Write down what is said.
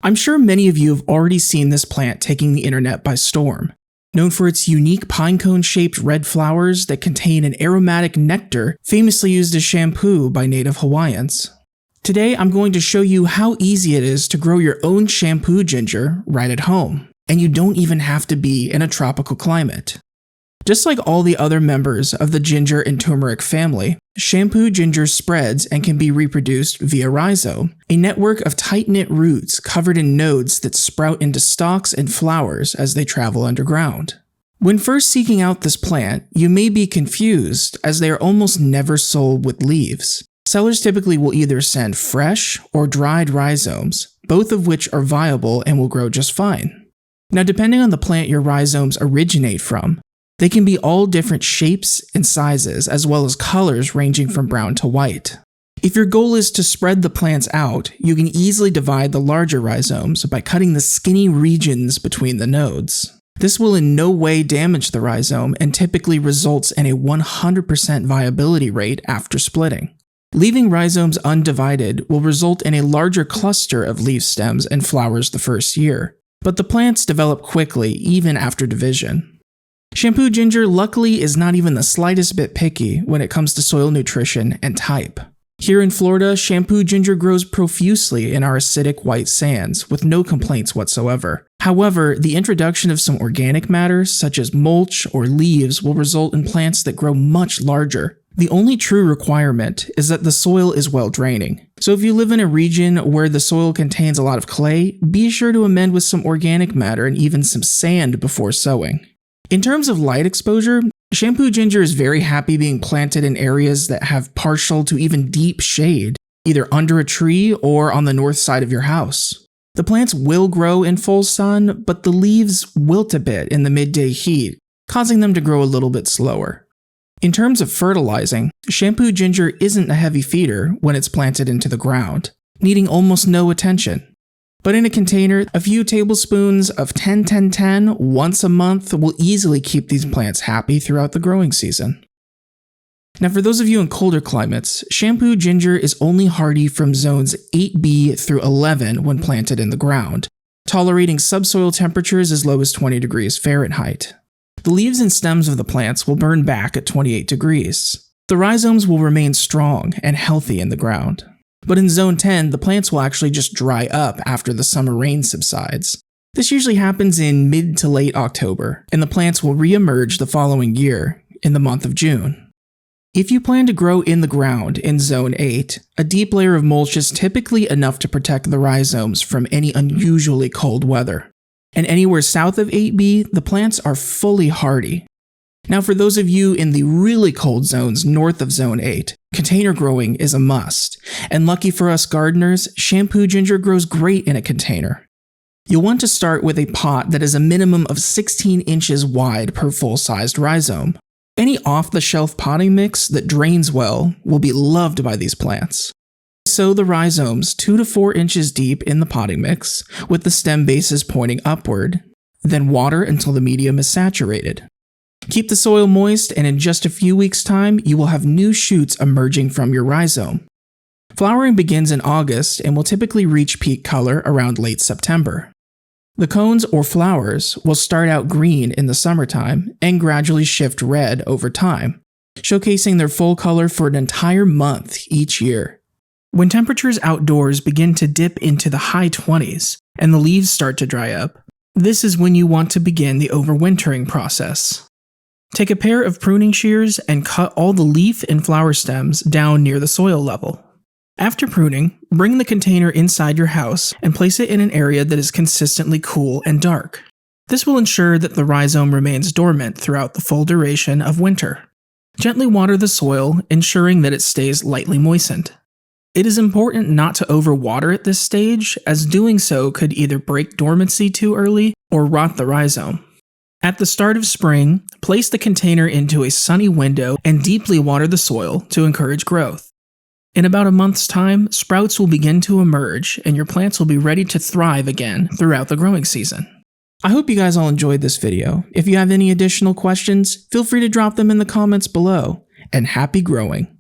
I'm sure many of you have already seen this plant taking the internet by storm. Known for its unique pinecone-shaped red flowers that contain an aromatic nectar famously used as shampoo by native Hawaiians. Today, I'm going to show you how easy it is to grow your own shampoo ginger right at home, and you don't even have to be in a tropical climate. Just like all the other members of the ginger and turmeric family, shampoo ginger spreads and can be reproduced via rhizome, a network of tight-knit roots covered in nodes that sprout into stalks and flowers as they travel underground. When first seeking out this plant, you may be confused as they are almost never sold with leaves. Sellers typically will either send fresh or dried rhizomes, both of which are viable and will grow just fine. Now, depending on the plant your rhizomes originate from, they can be all different shapes and sizes, as well as colors ranging from brown to white. If your goal is to spread the plants out, you can easily divide the larger rhizomes by cutting the skinny regions between the nodes. This will in no way damage the rhizome and typically results in a 100% viability rate after splitting. Leaving rhizomes undivided will result in a larger cluster of leaf stems and flowers the first year, but the plants develop quickly even after division. Shampoo ginger luckily is not even the slightest bit picky when it comes to soil nutrition and type. Here in Florida, shampoo ginger grows profusely in our acidic white sands with no complaints whatsoever. However, the introduction of some organic matter such as mulch or leaves will result in plants that grow much larger. The only true requirement is that the soil is well draining. So if you live in a region where the soil contains a lot of clay, be sure to amend with some organic matter and even some sand before sowing. In terms of light exposure, shampoo ginger is very happy being planted in areas that have partial to even deep shade, either under a tree or on the north side of your house. The plants will grow in full sun, but the leaves wilt a bit in the midday heat, causing them to grow a little bit slower. In terms of fertilizing, shampoo ginger isn't a heavy feeder when it's planted into the ground, needing almost no attention. But in a container, a few tablespoons of 10-10-10 once a month will easily keep these plants happy throughout the growing season. Now for those of you in colder climates, shampoo ginger is only hardy from zones 8B through 11 when planted in the ground, tolerating subsoil temperatures as low as 20 degrees Fahrenheit. The leaves and stems of the plants will burn back at 28 degrees. The rhizomes will remain strong and healthy in the ground. But in Zone 10, the plants will actually just dry up after the summer rain subsides. This usually happens in mid to late October, and the plants will re-emerge the following year, in the month of June. If you plan to grow in the ground in Zone 8, a deep layer of mulch is typically enough to protect the rhizomes from any unusually cold weather. And anywhere south of 8B, the plants are fully hardy. Now for those of you in the really cold zones north of Zone 8, container growing is a must, and lucky for us gardeners, shampoo ginger grows great in a container. You'll want to start with a pot that is a minimum of 16 inches wide per full-sized rhizome. Any off-the-shelf potting mix that drains well will be loved by these plants. Sow the rhizomes 2 to 4 inches deep in the potting mix, with the stem bases pointing upward, then water until the medium is saturated. Keep the soil moist, and in just a few weeks' time, you will have new shoots emerging from your rhizome. Flowering begins in August and will typically reach peak color around late September. The cones or flowers will start out green in the summertime and gradually shift red over time, showcasing their full color for an entire month each year. When temperatures outdoors begin to dip into the high 20s and the leaves start to dry up, this is when you want to begin the overwintering process. Take a pair of pruning shears and cut all the leaf and flower stems down near the soil level. After pruning, bring the container inside your house and place it in an area that is consistently cool and dark. This will ensure that the rhizome remains dormant throughout the full duration of winter. Gently water the soil, ensuring that it stays lightly moistened. It is important not to overwater at this stage, as doing so could either break dormancy too early or rot the rhizome. At the start of spring, place the container into a sunny window and deeply water the soil to encourage growth. In about a month's time, sprouts will begin to emerge and your plants will be ready to thrive again throughout the growing season. I hope you guys all enjoyed this video. If you have any additional questions, feel free to drop them in the comments below, and happy growing!